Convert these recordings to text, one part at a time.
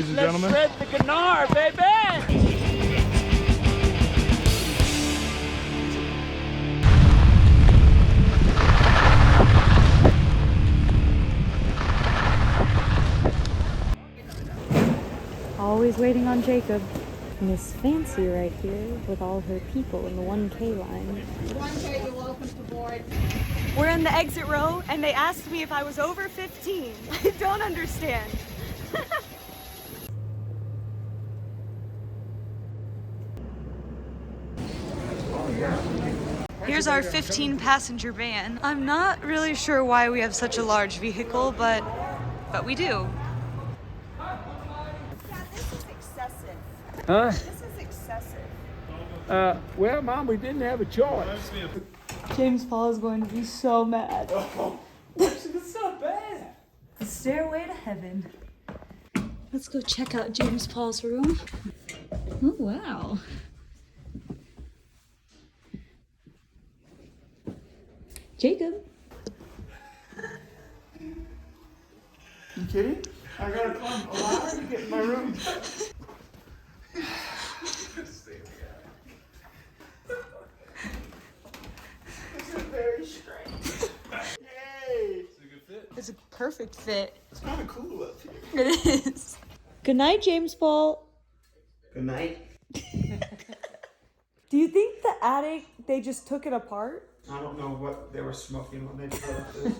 Ladies and Let's gentlemen. shred the ganar, baby! Always waiting on Jacob. Miss Fancy right here with all her people in the 1K line. 1K, you're welcome to board. We're in the exit row and they asked me if I was over 15. I don't understand. Here's our 15-passenger van. I'm not really sure why we have such a large vehicle, but we do. Yeah, this is excessive. Huh? This is excessive. Well, Mom, we didn't have a choice. James Paul is going to be so mad. It's not bad. The stairway to heaven. Let's go check out James Paul's room. Oh, wow. Jacob. You kidding? I gotta climb a ladder to get in my room. This is very strange. Yay! It's a good fit. It's a perfect fit. It's kind of cool up here. It is. Good night, James Paul. Good night. Do you think the attic, they just took it apart? I don't know what they were smoking when they put up this.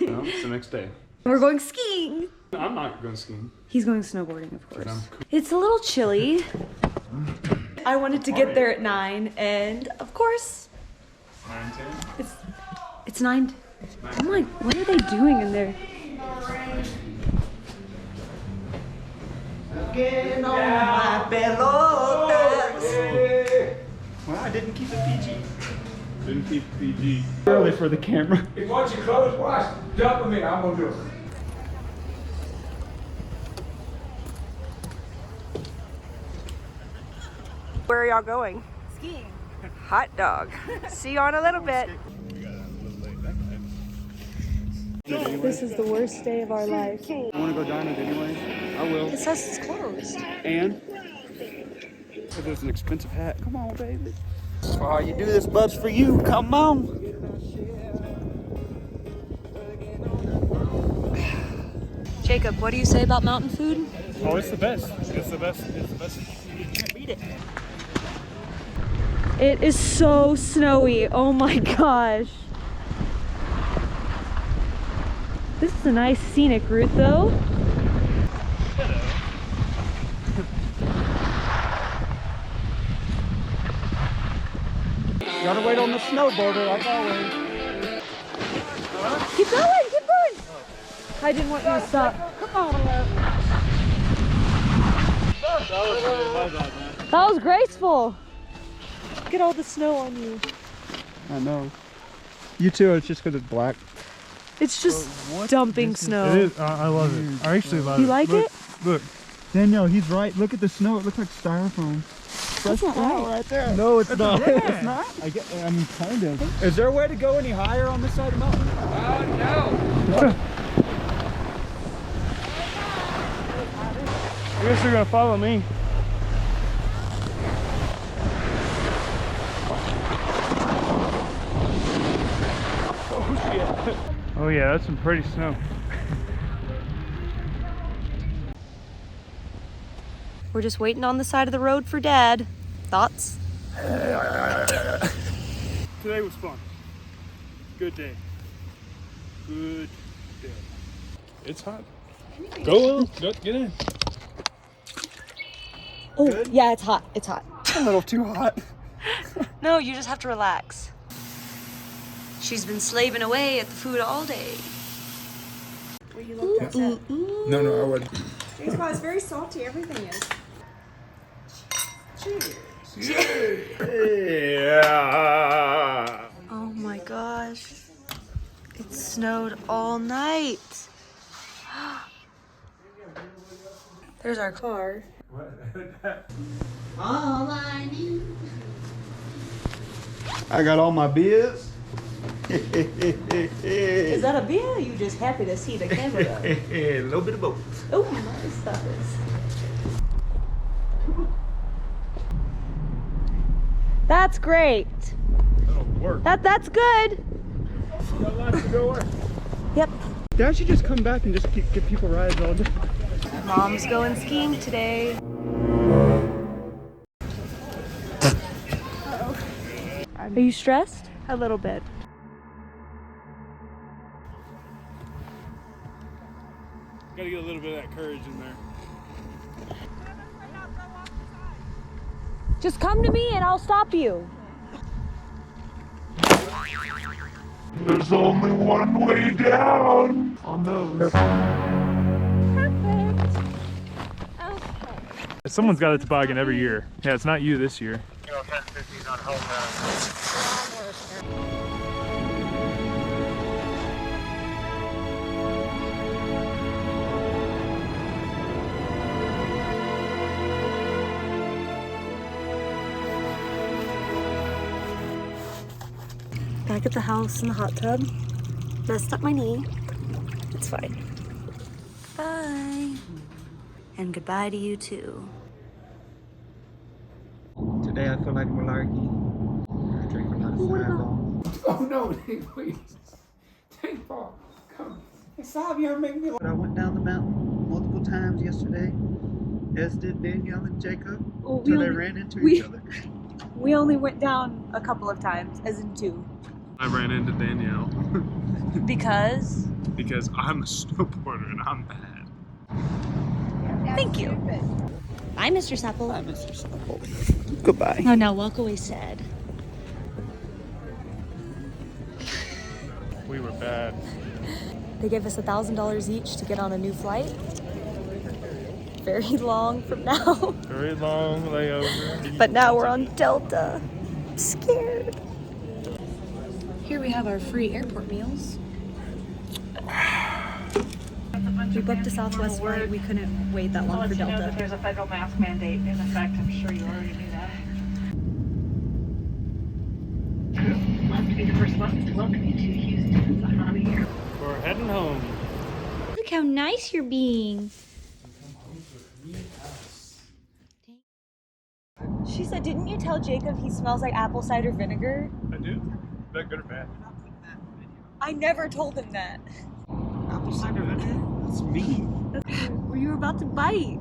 No, it's the next day. We're going skiing. I'm not going skiing. He's going snowboarding, of course. I'm cool. It's a little chilly. I wanted to get there at 9, and of course, 9:10. it's 9. I'm like, what are they doing in there? Getting on my pelotas. Well, I didn't keep it PG. Didn't keep PG. Early for the camera. If you want your clothes washed, dump them in. I'm gonna do it. Where are y'all going? Skiing. Hot dog. See you in a little bit. This is the worst day of our life. I want to go down it anyway. I will. It says it's closed. And if there's an expensive hat, come on, baby. Oh, you do this, bud's for you. Come on. Jacob, what do you say about mountain food? Oh, it's the best. It's the best. It's the best. You can't beat it. It is so snowy. Oh my gosh. This is a nice scenic route though. Gotta wait on the snowboarder like always. Keep going, keep going. I didn't want you to stop. Come on, love. That was graceful. Look at all the snow on you. I know. You too, it's just because it's black. It's just dumping snow. It is. I love it. I actually love it. You like it? Look. Danielle, he's right. Look at the snow. It looks like styrofoam. That's not right. There. No, it's not. It's not? I mean, kind of. Is there a way to go any higher on this side of the mountain? No. I guess you're gonna follow me. Oh shit. Oh yeah, that's some pretty snow. We're just waiting on the side of the road for Dad. Thoughts? Today was fun. Good day. Good day. It's hot. Go, get in. Oh, yeah, it's hot. It's hot. A little too hot. No, you just have to relax. She's been slaving away at the food all day. Well, you looked at that. No, I wouldn't. James Paul is very salty. Everything is. Cheers. Yeah. Oh my gosh. It snowed all night. There's our car. All I need. I got all my beers. Is that a beer? Or are you just happy to see the camera? A little bit of both. Oh, nice that is. That's great. That'll work. That's good. Got lots to go work. Yep. Dad should just come back and just give people rides all day. Mom's going skiing today. Are you stressed? A little bit. Gotta get a little bit of that courage in there. Just come to me and I'll stop you. There's only one way down on those. Someone's got a toboggan every year. Yeah, it's not you this year. Back at the house in the hot tub. Messed up my knee. It's fine. Bye. And goodbye to you too. Today I feel like malarkey. I drink a lot of Fireball. Oh no, please. Take Paul. Come. Stop, you're making me. But I went down the mountain multiple times yesterday, as did Danielle and Jacob, until they ran into each other. We only went down a couple of times, as in 2. I ran into Danielle Because? because I'm a snowboarder and I'm bad. Thank you. Bye, Mr. Supple. Bye, Mr. Supple. Goodbye. Oh, now walk away sad. We were bad. They gave us $1,000 each to get on a new flight. Very long from now. Very long layover. But now we're on Delta. I'm scared. Here we have our free airport meals. We booked a Southwest flight. We couldn't wait that long for Delta. There's a federal mask mandate in effect. I'm sure you already knew that. Love to be the first one to welcome you to Houston. I'm out of here. We're heading home. Look how nice you're being. She said, didn't you tell Jacob he smells like apple cider vinegar? I do. Is that good or bad? I never told him that. Apple cider vinegar? That's mean. Were you about to bite?